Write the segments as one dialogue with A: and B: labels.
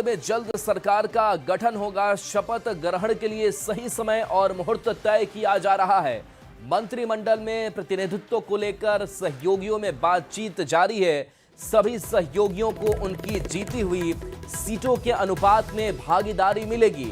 A: में जल्द सरकार का गठन होगा। शपथ ग्रहण के लिए सही समय और मुहूर्त तय किया जा रहा है। मंत्रिमंडल में प्रतिनिधित्व को लेकर सहयोगियों में बातचीत जारी है। सभी सहयोगियों को उनकी जीती हुई सीटों के अनुपात में भागीदारी मिलेगी।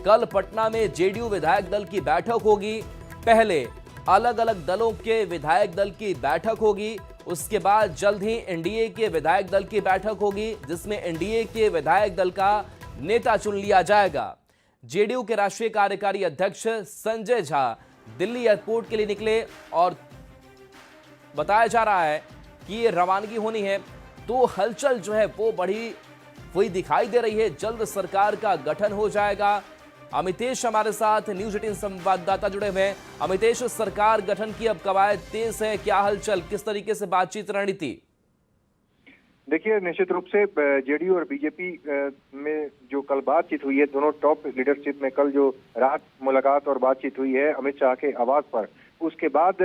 A: कल पटना में जेडीयू विधायक दल की बैठक होगी। पहले अलग अलग दलों के विधायक दल की बैठक होगी, उसके बाद जल्द ही एनडीए के विधायक दल की बैठक होगी, जिसमें एनडीए के विधायक दल का नेता चुन लिया जाएगा। जेडीयू के राष्ट्रीय कार्यकारी अध्यक्ष संजय झा दिल्ली एयरपोर्ट के लिए निकले और बताया जा रहा है कि ये रवानगी होनी है, तो हलचल जो है वो बढ़ी हुई दिखाई दे रही है। जल्द सरकार का गठन हो जाएगा। अमितेश हमारे साथ न्यूज 18 संवाददाता जुड़े हुए हैं। अमितेश, सरकार गठन की अब कवायद तेज है, क्या हलचल, किस तरीके से बातचीत रणनीति?
B: देखिए, निश्चित रूप से जेडीयू और बीजेपी में जो कल बातचीत हुई है, दोनों टॉप लीडरशिप में कल जो रात मुलाकात और बातचीत हुई है अमित शाह के आवास पर, उसके बाद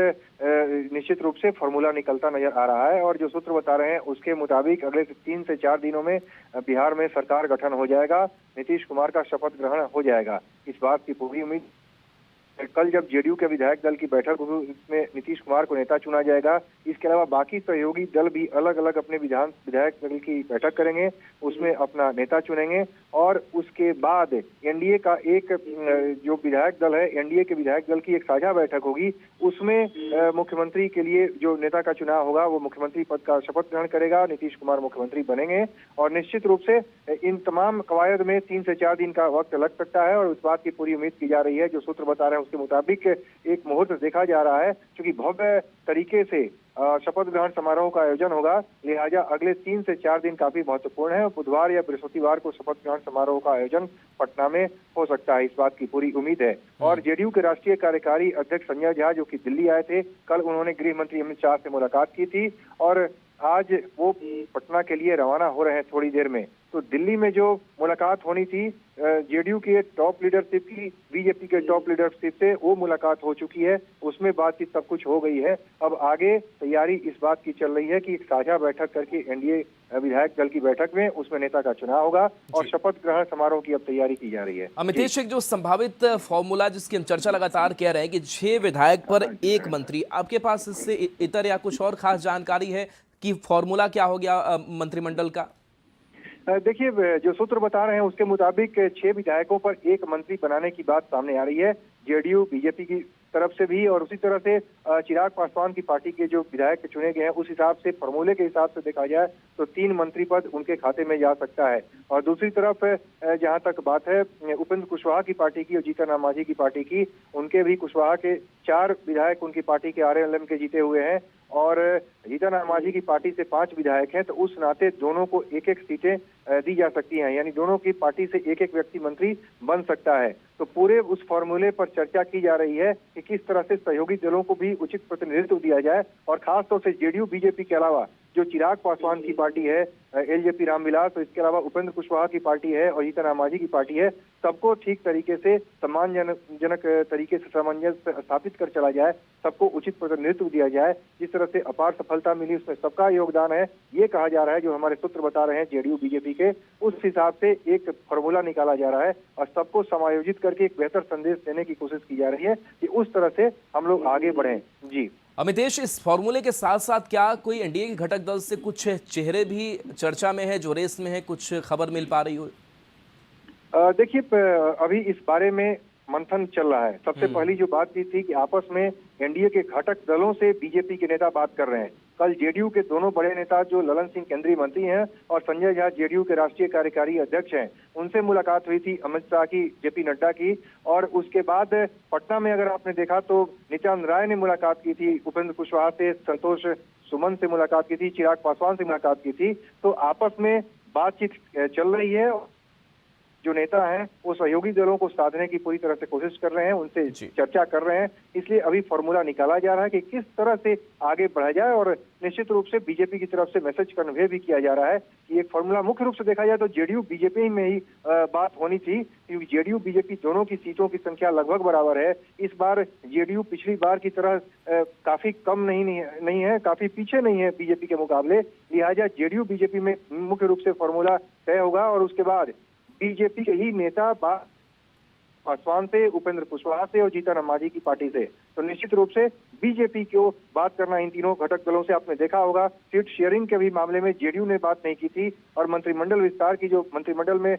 B: निश्चित रूप से फॉर्मूला निकलता नजर आ रहा है। और जो सूत्र बता रहे हैं उसके मुताबिक अगले 3 से 4 दिनों में बिहार में सरकार गठन हो जाएगा, नीतीश कुमार का शपथ ग्रहण हो जाएगा। इस बात की पूरी उम्मीद। कल जब जेडीयू के विधायक दल की बैठक होगी, इसमें नीतीश कुमार को नेता चुना जाएगा। इसके अलावा बाकी सहयोगी दल भी अलग अलग अपने विधायक दल की बैठक करेंगे, उसमें अपना नेता चुनेंगे। और उसके बाद एनडीए का एक जो विधायक दल है, एनडीए के विधायक दल की एक साझा बैठक होगी, उसमें मुख्यमंत्री के लिए जो नेता का चुनाव होगा वो मुख्यमंत्री पद का शपथ ग्रहण करेगा, नीतीश कुमार मुख्यमंत्री बनेंगे। और निश्चित रूप से इन तमाम कवायद में 3 से 4 दिन का वक्त लग सकता है। और उस बात की पूरी उम्मीद की जा रही है, जो सूत्र बता रहे हैं उसके मुताबिक एक मुहूर्त देखा जा रहा है, क्योंकि भव्य तरीके से शपथ ग्रहण समारोह का आयोजन होगा, लिहाजा अगले 3 से 4 दिन काफी महत्वपूर्ण है। बुधवार या बृहस्पतिवार को शपथ ग्रहण समारोह का आयोजन पटना में हो सकता है, इस बात की पूरी उम्मीद है। और जेडीयू के राष्ट्रीय कार्यकारी अध्यक्ष संजय झा, जो कि दिल्ली आए थे, कल उन्होंने गृह मंत्री अमित शाह से मुलाकात की थी और आज वो पटना के लिए रवाना हो रहे हैं थोड़ी देर में। तो दिल्ली में जो मुलाकात होनी थी जेडीयू के टॉप लीडरशिप की बीजेपी के टॉप लीडरशिप से, वो मुलाकात हो चुकी है, उसमें बातचीत सब कुछ हो गई है। अब आगे तैयारी इस बात की चल रही है कि एक साझा बैठक करके एनडीए विधायक दल की बैठक में उसमें नेता का चुनाव होगा और शपथ ग्रहण समारोह की अब तैयारी की जा रही है।
A: अमितेश, एक जो संभावित फॉर्मूला जिसकी हम चर्चा लगातार कह रहे हैं कि 6 विधायक पर 1 मंत्री, आपके पास इससे इतर या कुछ और खास जानकारी है कि फॉर्मूला क्या हो गया मंत्रिमंडल का?
B: देखिए, जो सूत्र बता रहे हैं उसके मुताबिक 6 विधायकों पर 1 मंत्री बनाने की बात सामने आ रही है, जेडीयू बीजेपी की तरफ से भी। और उसी तरह से चिराग पासवान की पार्टी के जो विधायक चुने गए हैं, उस हिसाब से फॉर्मूले के हिसाब से देखा जाए तो 3 मंत्री पद उनके खाते में जा सकता है। और दूसरी तरफ जहां तक बात है उपेंद्र कुशवाहा की पार्टी की और जीतन राम मांझी की पार्टी की, उनके भी कुशवाहा के 4 विधायक उनकी पार्टी के आरएलएम के जीते हुए हैं और जीतन राम मांझी की पार्टी से 5 विधायक हैं। तो उस नाते दोनों को 1-1 सीटें दी जा सकती हैं, यानी दोनों की पार्टी से 1-1 व्यक्ति मंत्री बन सकता है। तो पूरे उस फॉर्मूले पर चर्चा की जा रही है कि किस तरह से सहयोगी दलों को भी उचित प्रतिनिधित्व दिया जाए। और खासतौर से जेडीयू बीजेपी के अलावा जो चिराग पासवान की पार्टी है, एलजेपी रामविलास, तो इसके अलावा उपेंद्र कुशवाहा की पार्टी है और जीतन राम मांझी की पार्टी है, सबको ठीक तरीके से सम्मानजनक तरीके से सामंजस्य स्थापित कर चला जाए, सबको उचित प्रतिनिधित्व दिया जाए। जिस तरह से अपार सफलता मिली उसमें सबका योगदान है, ये कहा जा रहा है। जो हमारे सूत्र बता रहे हैं जेडीयू बीजेपी के, उस हिसाब से एक फॉर्मूला निकाला जा रहा है और सबको समायोजित करके एक बेहतर संदेश देने की कोशिश की जा रही है कि उस तरह से हम लोग आगे बढ़ें। जी
A: अमितेश, इस फॉर्मूले के साथ साथ क्या कोई एनडीए के घटक दल से कुछ चेहरे भी चर्चा में है, जो रेस में है, कुछ खबर मिल पा रही हो?
B: देखिए, अभी इस बारे में मंथन चल रहा है। सबसे पहली जो बात की थी कि आपस में एनडीए के घटक दलों से बीजेपी के नेता बात कर रहे हैं। कल जेडीयू के दोनों बड़े नेता जो ललन सिंह केंद्रीय मंत्री हैं और संजय झा जेडीयू के राष्ट्रीय कार्यकारी अध्यक्ष हैं, उनसे मुलाकात हुई थी अमित शाह की, जेपी नड्डा की। और उसके बाद पटना में अगर आपने देखा तो नित्यानंद राय ने मुलाकात की थी उपेंद्र कुशवाहा से, संतोष सुमन से मुलाकात की थी, चिराग पासवान से मुलाकात की थी। तो आपस में बातचीत चल रही है। जो नेता हैं वो सहयोगी दलों को साधने की पूरी तरह से कोशिश कर रहे हैं, उनसे चर्चा कर रहे हैं। इसलिए अभी फॉर्मूला निकाला जा रहा है कि किस तरह से आगे बढ़ा जाए। और निश्चित रूप से बीजेपी की तरफ से मैसेज कन्वे भी किया जा रहा है कि एक फॉर्मूला मुख्य रूप से देखा जाए तो जेडीयू बीजेपी में ही बात होनी थी, क्योंकि जेडीयू बीजेपी दोनों की सीटों की संख्या लगभग बराबर है। इस बार जेडीयू पिछली बार की तरह काफी कम नहीं है, काफी पीछे नहीं है बीजेपी के मुकाबले। लिहाजा जेडीयू बीजेपी में मुख्य रूप से फॉर्मूला तय होगा और उसके बाद बीजेपी के ही नेता पासवान से, उपेंद्र कुशवाहा से और जीतन राम मांझी की पार्टी से। तो निश्चित रूप से बीजेपी को बात करना इन तीनों घटक दलों से, आपने देखा होगा सीट शेयरिंग के भी मामले में जेडीयू ने बात नहीं की थी, और मंत्रिमंडल विस्तार की, जो मंत्रिमंडल में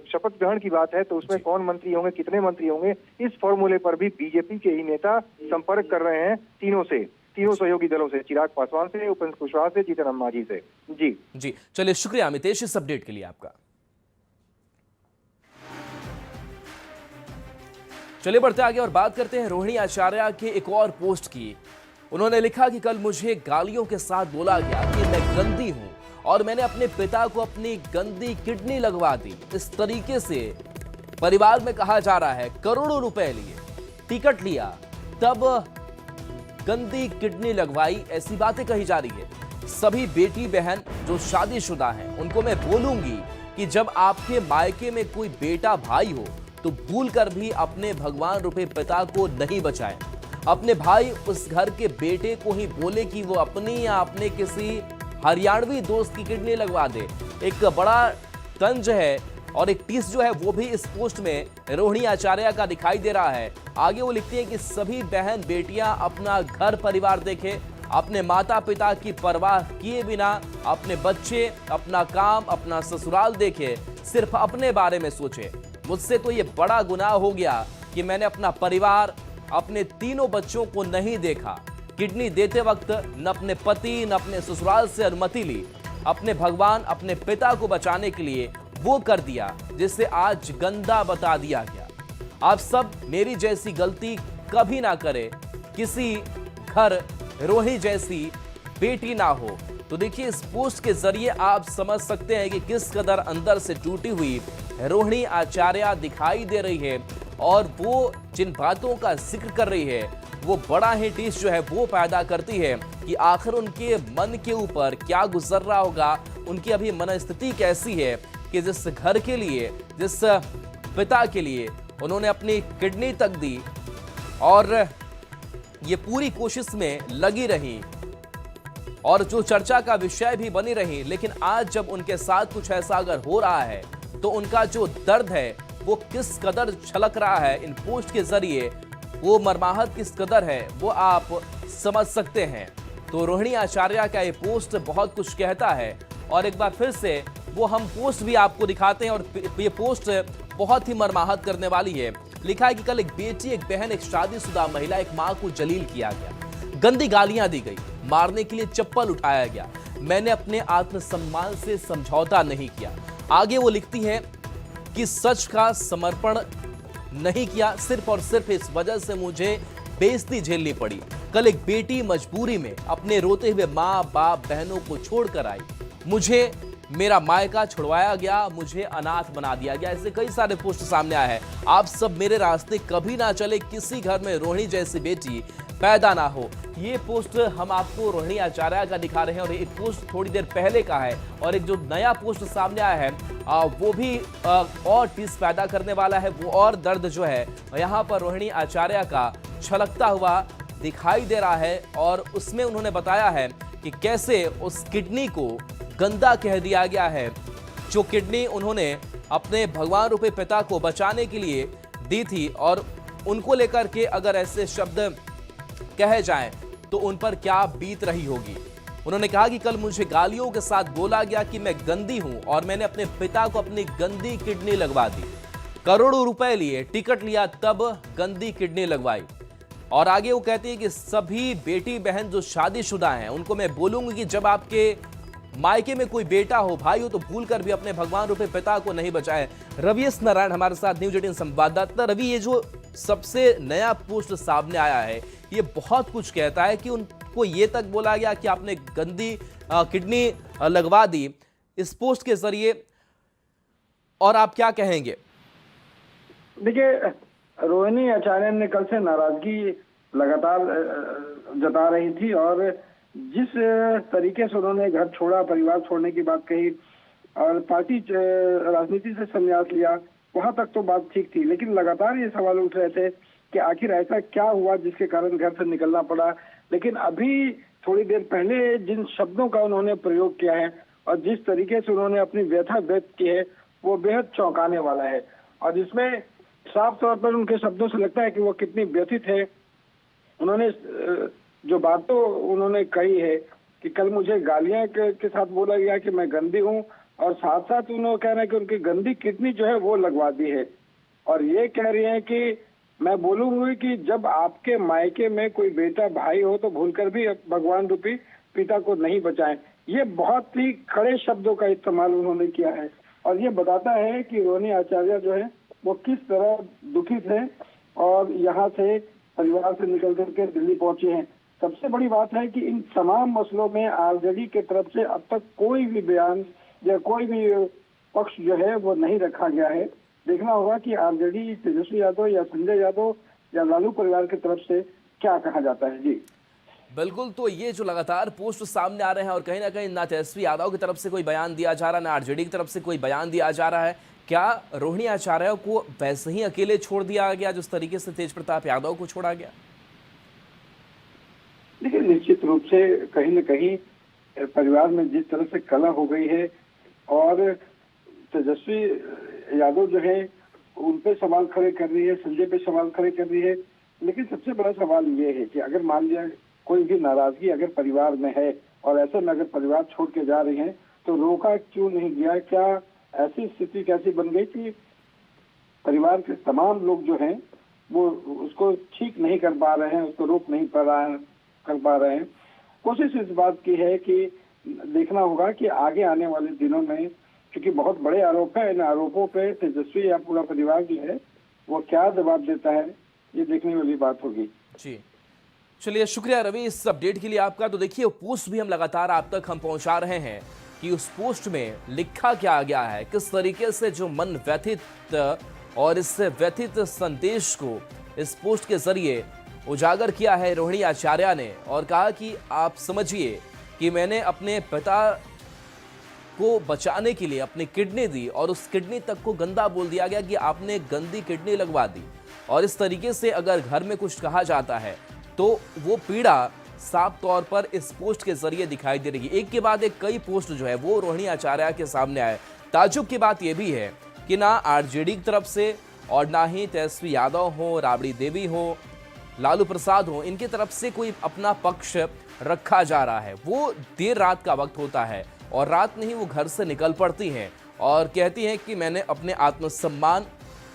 B: शपथ ग्रहण की बात है, तो उसमें कौन मंत्री होंगे, कितने मंत्री होंगे, इस फॉर्मूले पर भी बीजेपी के ही नेता संपर्क कर रहे हैं तीनों सहयोगी दलों से, चिराग पासवान से, उपेंद्र कुशवाहा से, जीतन राम मांझी से। जी
A: चलिए, शुक्रिया अमितेश इस अपडेट के लिए आपका। चलिए बढ़ते आगे और बात करते हैं रोहिणी आचार्य के एक और पोस्ट की। उन्होंने लिखा कि कल मुझे गालियों के साथ बोला गया कि मैं गंदी हूं और मैंने अपने पिता को अपनी गंदी किडनी लगवा दी। इस तरीके से परिवार में कहा जा रहा है करोड़ों रुपए लिए, टिकट लिया, तब गंदी किडनी लगवाई, ऐसी बातें कही जा रही है। सभी बेटी बहन जो शादीशुदा हैं उनको मैं बोलूंगी कि जब आपके मायके में कोई बेटा भाई हो तो भूल कर भी अपने भगवान रूपे पिता को नहीं बचाएं। अपने भाई उस घर के बेटे को ही बोले कि वो अपनी या अपने किसी हरियाणवी दोस्त की किडनी लगवा दे। एक बड़ा तंज है और एक टीस जो है वो भी इस पोस्ट में रोहिणी आचार्य का दिखाई दे रहा है। आगे वो लिखती है कि सभी बहन बेटियां अपना घर परिवार देखें, अपने माता पिता की परवाह किए बिना अपने बच्चे, अपना काम, अपना ससुराल देखे, सिर्फ अपने बारे में सोचे। मुझसे तो ये बड़ा गुनाह हो गया कि मैंने अपना परिवार, अपने तीनों बच्चों को नहीं देखा। किडनी देते वक्त न अपने पति न अपने ससुराल से अनुमति ली। अपने भगवान, अपने पिता को बचाने के लिए वो कर दिया जिसे आज गंदा बता दिया गया। आप सब मेरी जैसी गलती कभी ना करें, किसी घर रोहिणी जैसी बेटी ना हो। तो देखिए, इस पोस्ट के जरिए आप समझ सकते हैं कि किस कदर अंदर से टूटी हुई रोहिणी आचार्य दिखाई दे रही है, और वो जिन बातों का जिक्र कर रही है वो बड़ा ही टीस जो है वो पैदा करती है कि आखिर उनके मन के ऊपर क्या गुजर रहा होगा, उनकी अभी मनस्थिति कैसी है कि जिस घर के लिए, जिस पिता के लिए उन्होंने अपनी किडनी तक दी और ये पूरी कोशिश में लगी रही और जो चर्चा का विषय भी बनी रही, लेकिन आज जब उनके साथ कुछ ऐसा अगर हो रहा है तो उनका जो दर्द है वो किस कदर छलक रहा है इन पोस्ट के जरिए, वो मर्माहत किस कदर है वो आप समझ सकते हैं। तो रोहिणी आचार्य का ये पोस्ट बहुत कुछ कहता है, और एक बार फिर से वो हम पोस्ट भी आपको दिखाते हैं, और ये पोस्ट बहुत ही मर्माहत करने वाली है। लिखा है कि कल एक बेटी, एक बहन, एक शादीशुदा महिला, एक मां को जलील किया गया, गंदी गालियां दी गई, मारने के लिए चप्पल उठाया गया। मैंने अपने आत्मसम्मान से समझौता नहीं किया। आगे वो लिखती है कि सच का समर्पण नहीं किया, सिर्फ और सिर्फ इस वजह से मुझे बेइज्जती झेलनी पड़ी। कल एक बेटी मजबूरी में अपने रोते हुए माँ बाप बहनों को छोड़कर आई, मुझे मेरा मायका छुड़वाया गया, मुझे अनाथ बना दिया गया। ऐसे कई सारे पोस्ट सामने आए हैं। आप सब मेरे रास्ते कभी ना चले, किसी घर में रोहिणी जैसी बेटी पैदा ना हो। ये पोस्ट हम आपको रोहिणी आचार्य का दिखा रहे हैं, और एक पोस्ट थोड़ी देर पहले का है, और एक जो नया पोस्ट सामने आया है वो भी और टीस पैदा करने वाला है। वो और दर्द जो है यहाँ पर रोहिणी आचार्य का छलकता हुआ दिखाई दे रहा है, और उसमें उन्होंने बताया है कि कैसे उस किडनी को गंदा कह दिया गया है, जो किडनी उन्होंने अपने भगवान रूपी पिता को बचाने के लिए दी थी, और उनको लेकर के अगर ऐसे शब्द कहे जाएं तो उन पर क्या बीत रही होगी। उन्होंने कहा कि कल मुझे गालियों के साथ बोला गया कि मैं गंदी हूं और मैंने अपने पिता को अपनी गंदी किडनी लगवा दी। करोड़ों रुपए लिए, टिकट लिया, तब गंदी किडनी लगवाई। और आगे वो कहती है कि सभी बेटी बहन जो शादीशुदा हैं उनको मैं बोलूंगी कि जब आपके मायके में कोई बेटा हो, भाई हो, तो भूल कर भी अपने भगवान रूपे पिता को नहीं बचाए। रवि एस नारायण हमारे साथ न्यूज 18 संवाददाता। रवि, ये जो सबसे नया पोस्ट सामने आया है ये बहुत कुछ कहता है कि उनको ये तक बोला गया कि आपने गंदी किडनी लगवा दी इस पोस्ट के जरिए, और आप क्या कहेंगे?
C: देखिए, रोहिणी आचार्य ने कल से नाराजगी लगातार जता रही थी, और जिस तरीके से उन्होंने घर छोड़ा, परिवार छोड़ने की बात कही और पार्टी राजनीति से संन्यास लिया, वहां तक तो बात ठीक थी, लेकिन लगातार ये सवाल उठ रहे थे कि आखिर ऐसा क्या हुआ जिसके कारण घर से निकलना पड़ा। लेकिन अभी थोड़ी देर पहले जिन शब्दों का उन्होंने प्रयोग किया है और जिस तरीके से उन्होंने अपनी व्यथा व्यक्त की है, वो बेहद चौंकाने वाला है। और इसमें साफ तौर पर उनके शब्दों से लगता है कि वो कितनी व्यथित है। उन्होंने जो बातों उन्होंने कही है कि कल मुझे गालियां के साथ बोला गया कि मैं गंदी हूं, और साथ साथ उन्होंने कह रहे हैं कि उनकी गंदी किडनी जो है वो लगवा दी है। और ये कह रही हैं कि मैं बोलूंगी कि जब आपके मायके में कोई बेटा भाई हो तो भूलकर भी भगवान रूपी पिता को नहीं बचाएं। ये बहुत ही कड़े शब्दों का इस्तेमाल उन्होंने किया है, और ये बताता है कि रोहिणी आचार्य जो है वो किस तरह दुखित है और यहाँ से परिवार से निकल करके दिल्ली पहुंचे हैं। सबसे बड़ी बात है कि इन तमाम मसलों में आरजेडी के तरफ से अब तक कोई भी बयान या कोई भी पक्ष जो है वो नहीं रखा गया है। देखना होगा कि आरजेडी, तेजस्वी यादव या संजय यादव या लालू परिवार की तरफ से क्या कहा जाता है। जी
A: बिल्कुल, तो ये जो लगातार पोस्ट सामने आ रहे हैं और कहीं ना कहीं ना तेजस्वी यादव की तरफ से कोई बयान दिया जा रहा है, ना आरजेडी की तरफ से कोई बयान दिया जा रहा है, क्या रोहिणी आचार्य को वैसे ही अकेले छोड़ दिया गया जिस तरीके से तेज प्रताप यादव को छोड़ा गया?
C: देखिए, निश्चित रूप से कहीं न कहीं परिवार में जिस तरह से कलह हो गई है और तेजस्वी यादव जो है उन पे सवाल खड़े कर रही है, संजय पे सवाल खड़े कर रही है। लेकिन सबसे बड़ा सवाल ये है कि अगर मान लिया कोई भी नाराजगी अगर परिवार में है और ऐसे में अगर परिवार छोड़ के जा रही है तो रोका क्यों नहीं गया? क्या ऐसी स्थिति कैसी बन गई कि परिवार के तमाम लोग जो हैं वो उसको ठीक नहीं कर पा रहे हैं, उसको रोक नहीं कर पा रहे हैं? कोशिश इस बात की है कि देखना होगा कि आगे आने वाले दिनों में, क्योंकि बहुत बड़े आरोप है, इन आरोपों पे तेजस्वी या पूरा परिवार जो है वो क्या जवाब देता है, ये देखने वाली बात होगी।
A: जी चलिए, शुक्रिया रवि इस अपडेट के लिए आपका। तो देखिए, पोस्ट भी हम लगातार आप तक हम पहुंचा रहे हैं कि उस पोस्ट में लिखा क्या गया है, किस तरीके से जो मन व्यथित और इस व्यथित संदेश को इस पोस्ट के जरिए उजागर किया है रोहिणी आचार्य ने, और कहा कि आप समझिए कि मैंने अपने पिता को बचाने के लिए अपनी किडनी दी और उस किडनी तक को गंदा बोल दिया गया कि आपने गंदी किडनी लगवा दी। और इस तरीके से अगर घर में कुछ कहा जाता है तो वो पीड़ा साफ तौर पर इस पोस्ट के जरिए दिखाई दे रही है। एक के बाद एक कई पोस्ट जो है वो रोहिणी आचार्य के सामने आए। ताज्जुब की बात यह भी है कि ना आरजेडी की तरफ से और ना ही तेजस्वी यादव हो, राबड़ी देवी हो, लालू प्रसाद हो, इनकी तरफ से कोई अपना पक्ष रखा जा रहा है। वो देर रात का वक्त होता है और रात में ही वो घर से निकल पड़ती हैं और कहती हैं कि मैंने अपने आत्मसम्मान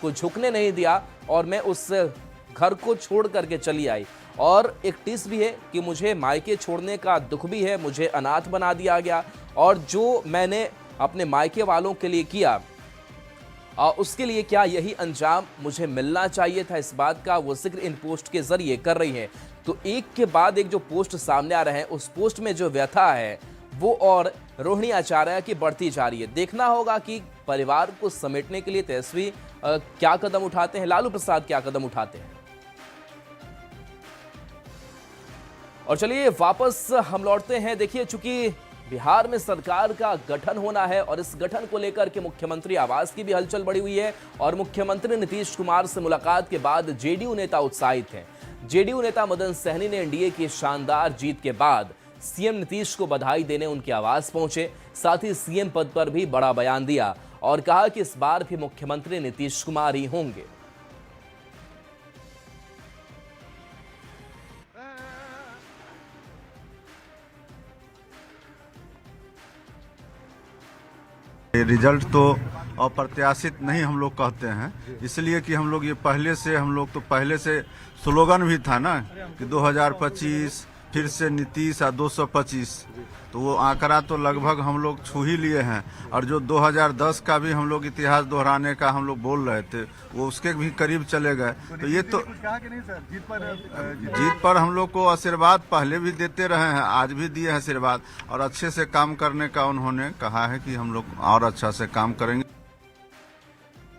A: को झुकने नहीं दिया और मैं उस घर को छोड़ करके चली आई। और एक टीस भी है कि मुझे मायके छोड़ने का दुख भी है, मुझे अनाथ बना दिया गया और जो मैंने अपने मायके वालों के लिए किया उसके लिए क्या यही अंजाम मुझे मिलना चाहिए था? इस बात का वो जिक्र इन पोस्ट के जरिए कर रही हैं। तो एक के बाद एक जो पोस्ट सामने आ रहे हैं, उस पोस्ट में जो व्यथा है वो और रोहिणी आचार्य की बढ़ती जा रही है। देखना होगा कि परिवार को समेटने के लिए तेजस्वी क्या कदम उठाते हैं, लालू प्रसाद क्या कदम उठाते हैं। और चलिए वापस हम लौटते हैं। देखिए, चूंकि बिहार में सरकार का गठन होना है और इस गठन को लेकर के मुख्यमंत्री आवास की भी हलचल बढ़ी हुई है और मुख्यमंत्री नीतीश कुमार से मुलाकात के बाद जेडीयू नेता उत्साहित हैं। जेडीयू नेता मदन सहनी ने एनडीए की शानदार जीत के बाद सीएम नीतीश को बधाई देने उनके आवास पहुंचे। साथ ही सीएम पद पर भी बड़ा बयान दिया और कहा कि इस बार भी मुख्यमंत्री नीतीश कुमार ही होंगे।
D: रिजल्ट तो अप्रत्याशित नहीं हम लोग कहते हैं, इसलिए कि हम लोग ये पहले से स्लोगन भी था ना कि 2025 फिर से नीतीश और 225, तो वो आंकड़ा तो लगभग हम लोग छू ही लिए हैं। और जो 2010 का भी हम लोग इतिहास दोहराने का हम लोग बोल रहे थे वो उसके भी करीब चले गए। तो ये तो जीत पर हम लोग को आशीर्वाद पहले भी देते रहे हैं, आज भी दिए हैं आशीर्वाद, और अच्छे से काम करने का उन्होंने कहा है कि हम लोग और अच्छा से काम करेंगे।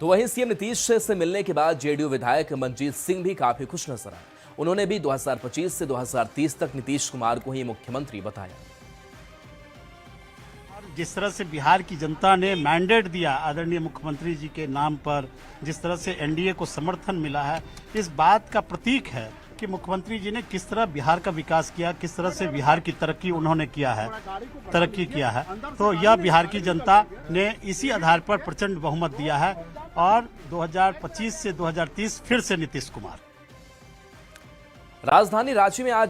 A: तो वहीं सीएम नीतीश से मिलने के बाद जेडीयू विधायक मनजीत सिंह भी काफी खुश नजर आए। उन्होंने भी 2025 से 2030 तक नीतीश कुमार को ही मुख्यमंत्री बताया।
E: जिस तरह से बिहार की जनता ने मैंडेट दिया आदरणीय मुख्यमंत्री जी के नाम पर, जिस तरह से एनडीए को समर्थन मिला है, इस बात का प्रतीक है कि मुख्यमंत्री जी ने किस तरह बिहार का विकास किया, किस तरह से बिहार की तरक्की उन्होंने तरक्की किया है। तो यह बिहार की जनता ने इसी आधार पर प्रचंड बहुमत दिया है और 2025 से 2030 फिर से नीतीश कुमार।
A: राजधानी रांची में आज